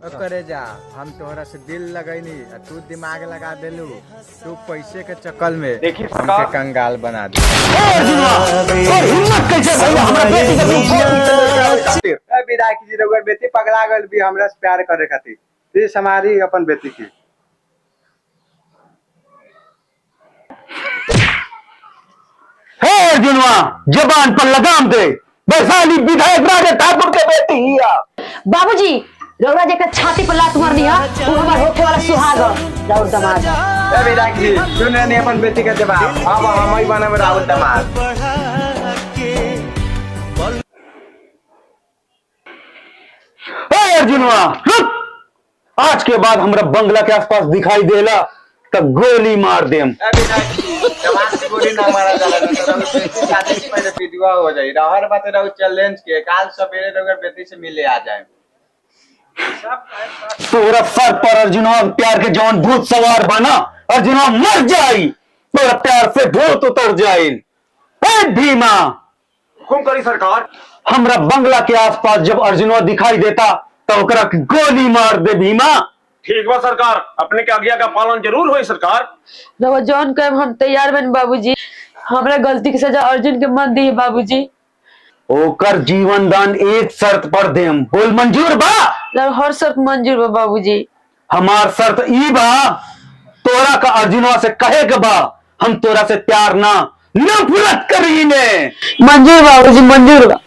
करे जा हम तोहरा से दिल लगैनी तू दिमाग लगा देलू। तू पैसे के चक्कर में हमके कंगाल बना दे। विधायक जी रउआ बेटी पगला गल भी हमरा से प्यार करे खातिर। प्लीज हमारी अपन बेटी की। हे अर्जुनवा जबान पर लगाम दे। वैशाली विधायक राजा ठाकुर के बेटी हिया। बाबूजी रउरा जेकर छाती पर लात मारनी है वो हमार होखे वाला सुहाग राउर दमाद। ए विधायक जी सुने नहीं अपन बेटी का जवाब। अब हम ही बने राउर दमाद। हे अर्जुनवा रुक। आज के बाद हमरा बंगला के आसपास दिखाई देला तब गोली मार देम। विधायक जी जवान से गोली ना मारा जाला तो बेटी शादी से पहले विधवा हो जाई। हर बात रहू चैलेंज के काल सवेरे रउआ बेटी से मिले आ जाए। तोरा सर पर अर्जुनवा प्यार के जवान भूत सवार बना। अर्जुनवा मर जाई तोरा प्यार से भूत उतर जाई। हे भीमा हुकुम करी सरकार। हमरा बंगला के आसपास जब अर्जुनवा दिखाई देता तो ओकरा गोली मार दे भीमा। ठीक बा सरकार, अपने के आज्ञा का पालन जरूर होई सरकार। रउआ जौन कहे हम तैयार बन बाबूजी। हमरा गलती की सजा अर्जुन के मत दी बाबूजी। ओकर जीवन दान एक शर्त पर देम। बोल मंजूर बा? हर शर्त मंजूर बा बाबूजी। हमार शर्त ई बा तोरा का अर्जुनवा से कहे के बा हम तोरा से प्यार ना नफरत करीने। मंजूर बाबूजी मंजूर बा।